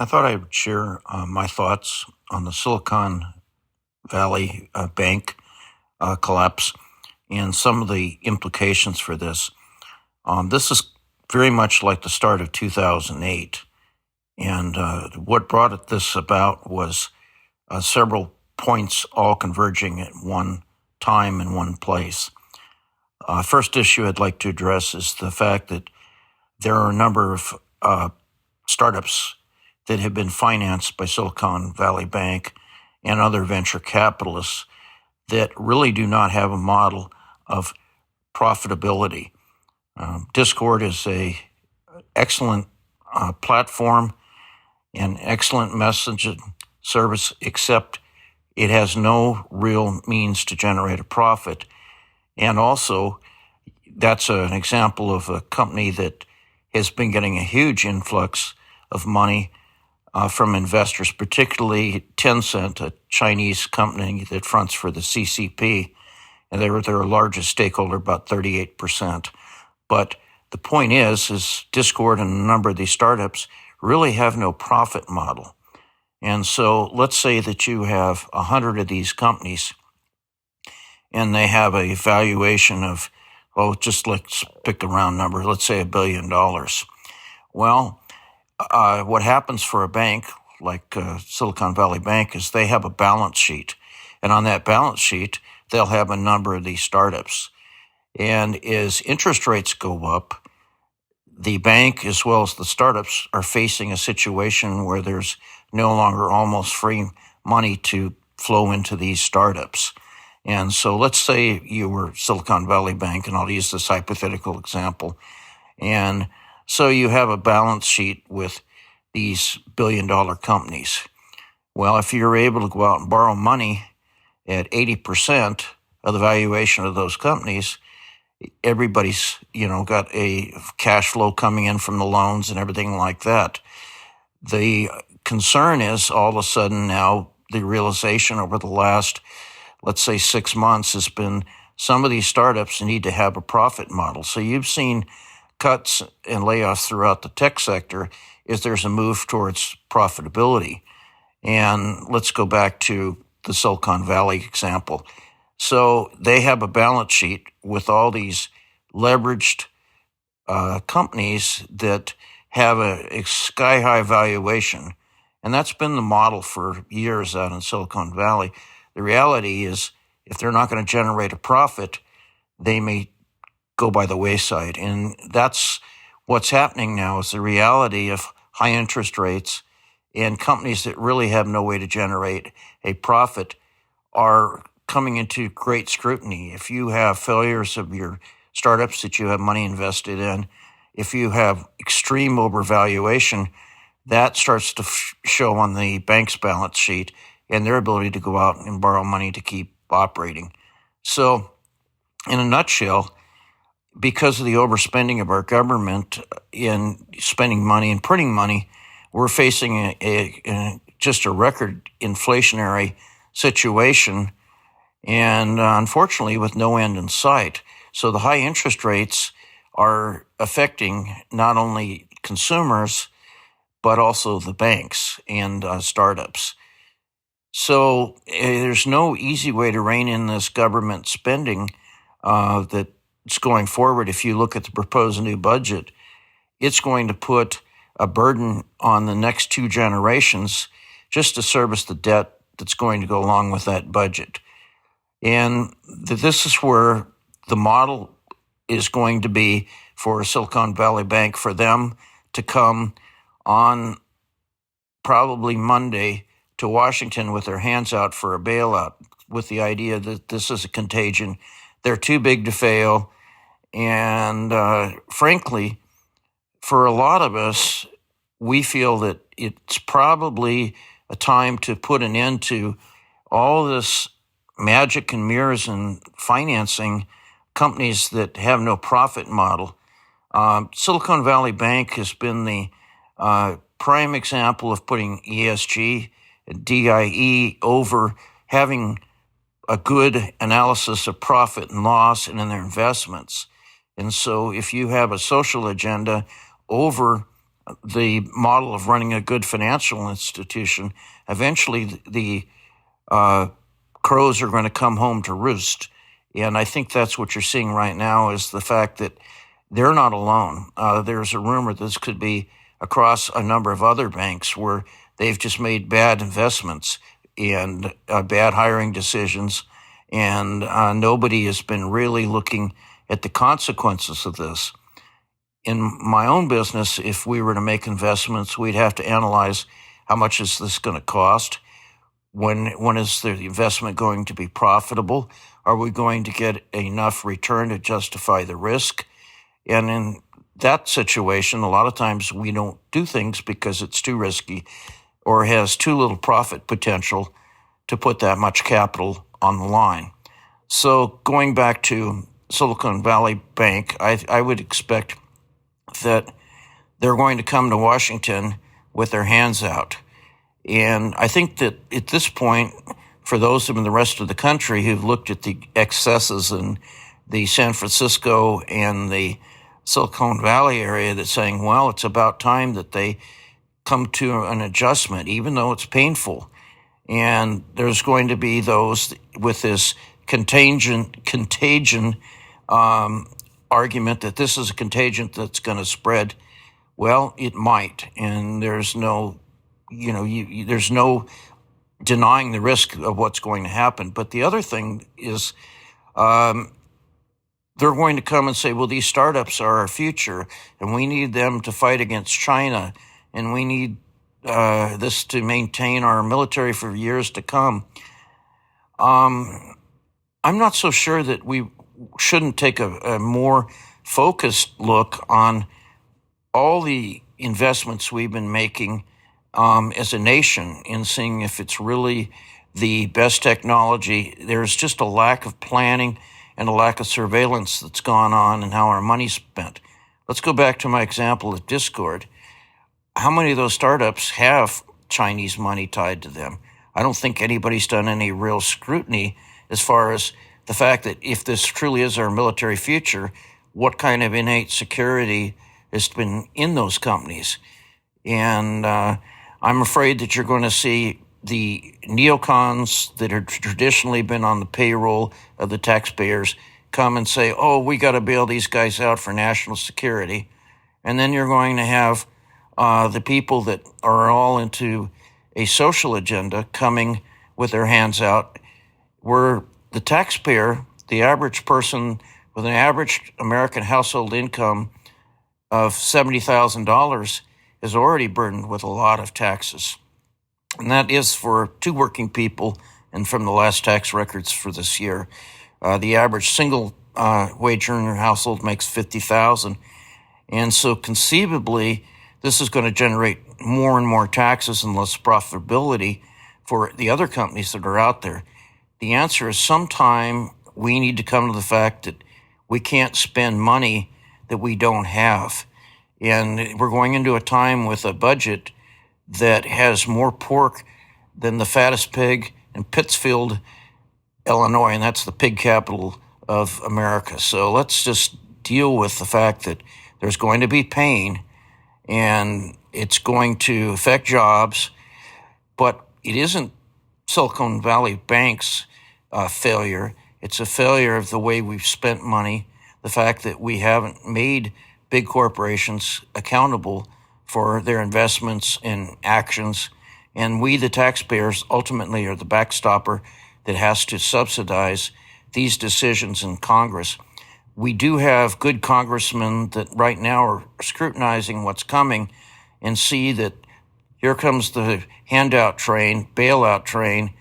I thought I would share my thoughts on the Silicon Valley Bank collapse and some of the implications for this. This is very much like the start of 2008. And what brought this about was several points all converging at one time in one place. First issue I'd like to address is the fact that there are a number of startups that have been financed by Silicon Valley Bank and other venture capitalists that really do not have a model of profitability. Discord is a excellent platform and excellent messaging service, except it has no real means to generate a profit. And also, that's an example of a company that has been getting a huge influx of money from investors, particularly Tencent, a Chinese company that fronts for the CCP, and they were their largest stakeholder, about 38%. But the point is Discord and a number of these startups really have no profit model. And so let's say that you have 100 of these companies and they have a valuation of, just let's pick a round number, let's say $1 billion. Well, what happens for a bank like Silicon Valley Bank is they have a balance sheet. And on that balance sheet, they'll have a number of these startups. And as interest rates go up, the bank as well as the startups are facing a situation where there's no longer almost free money to flow into these startups. And so let's say you were Silicon Valley Bank, and I'll use this hypothetical example. And so you have a balance sheet with these billion-dollar companies. Well, if you're able to go out and borrow money at 80% of the valuation of those companies, everybody's, got a cash flow coming in from the loans and everything like that. The concern is all of a sudden now the realization over the last, let's say 6 months has been some of these startups need to have a profit model. So you've seen cuts and layoffs throughout the tech sector is there's a move towards profitability. And let's go back to the Silicon Valley example. So they have a balance sheet with all these leveraged companies that have a sky-high valuation. And that's been the model for years out in Silicon Valley. The reality is if they're not going to generate a profit, they may go by the wayside. And that's what's happening now is the reality of high interest rates and companies that really have no way to generate a profit are coming into great scrutiny. If you have failures of your startups that you have money invested in, if you have extreme overvaluation, that starts to show on the bank's balance sheet and their ability to go out and borrow money to keep operating. So, in a nutshell, because of the overspending of our government in spending money and printing money, we're facing just a record inflationary situation, and unfortunately with no end in sight. So the high interest rates are affecting not only consumers, but also the banks and startups. So there's no easy way to rein in this government spending that's going forward. If you look at the proposed new budget, it's going to put a burden on the next two generations just to service the debt that's going to go along with that budget. And this is where the model is going to be for Silicon Valley Bank, for them to come on probably Monday to Washington with their hands out for a bailout, with the idea that this is a contagion. They're too big to fail. And frankly, for a lot of us, we feel that it's probably a time to put an end to all this magic and mirrors and financing companies that have no profit model. Silicon Valley Bank has been the prime example of putting ESG and DIE over having a good analysis of profit and loss and in their investments. And so if you have a social agenda over the model of running a good financial institution, eventually the crows are going to come home to roost. And I think that's what you're seeing right now is the fact that they're not alone. There's a rumor this could be across a number of other banks where they've just made bad investments and bad hiring decisions, and nobody has been really looking at the consequences of this. In my own business, if we were to make investments, we'd have to analyze how much is this going to cost? When is the investment going to be profitable? Are we going to get enough return to justify the risk? And in that situation, a lot of times we don't do things because it's too risky or has too little profit potential to put that much capital on the line. So going back to Silicon Valley Bank, I would expect that they're going to come to Washington with their hands out. And I think that at this point, for those in the rest of the country who've looked at the excesses in the San Francisco and the Silicon Valley area, that's saying, well, it's about time that they come to an adjustment, even though it's painful. And there's going to be those with this contagion argument that this is a contagion that's going to spread. Well, it might, and there's no, there's no denying the risk of what's going to happen. But the other thing is, they're going to come and say, well, these startups are our future, and we need them to fight against China, and we need this to maintain our military for years to come. I'm not so sure that we shouldn't take a more focused look on all the investments we've been making as a nation in seeing if it's really the best technology. There's just a lack of planning and a lack of surveillance that's gone on and how our money's spent. Let's go back to my example of Discord. How many of those startups have Chinese money tied to them? I don't think anybody's done any real scrutiny as far as the fact that if this truly is our military future, what kind of innate security has been in those companies? And I'm afraid that you're going to see the neocons that have traditionally been on the payroll of the taxpayers come and say, oh, we got to bail these guys out for national security. And then you're going to have the people that are all into a social agenda coming with their hands out, where the taxpayer, the average person with an average American household income of $70,000 is already burdened with a lot of taxes. And that is for two working people, and from the last tax records for this year. The average single wage earner household makes $50,000. And so conceivably, this is going to generate more and more taxes and less profitability for the other companies that are out there. The answer is sometime we need to come to the fact that we can't spend money that we don't have. And we're going into a time with a budget that has more pork than the fattest pig in Pittsfield, Illinois, and that's the pig capital of America. So let's just deal with the fact that there's going to be pain and it's going to affect jobs, but it isn't Silicon Valley Bank's failure. It's a failure of the way we've spent money, the fact that we haven't made big corporations accountable for their investments and actions. And we, the taxpayers, ultimately are the backstopper that has to subsidize these decisions in Congress. We do have good congressmen that right now are scrutinizing what's coming and see that here comes the handout train, bailout train,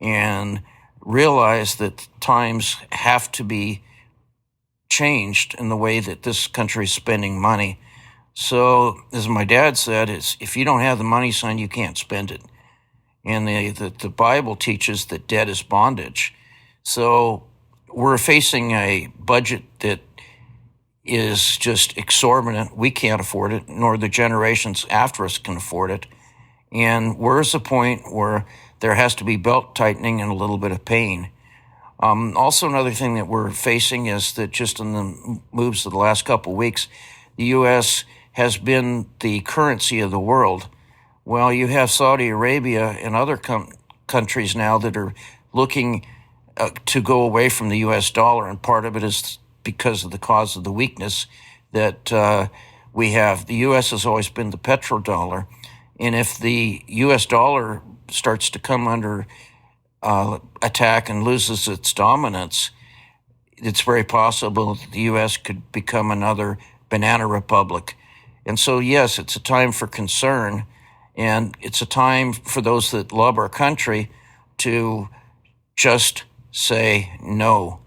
and realize that times have to be changed in the way that this country is spending money. So, as my dad said, is if you don't have the money, son, you can't spend it. And the Bible teaches that debt is bondage. So we're facing a budget that is just exorbitant. We can't afford it, nor the generations after us can afford it. And where's the point where there has to be belt tightening and a little bit of pain? Also, another thing that we're facing is that just in the moves of the last couple of weeks, the U.S. has been the currency of the world. Well, you have Saudi Arabia and other countries now that are looking to go away from the U.S. dollar, and part of it is because of the cause of the weakness that we have. The U.S. has always been the petrodollar, and if the U.S. dollar starts to come under attack and loses its dominance, it's very possible that the U.S. could become another banana republic. And so, yes, it's a time for concern, and it's a time for those that love our country to just say no.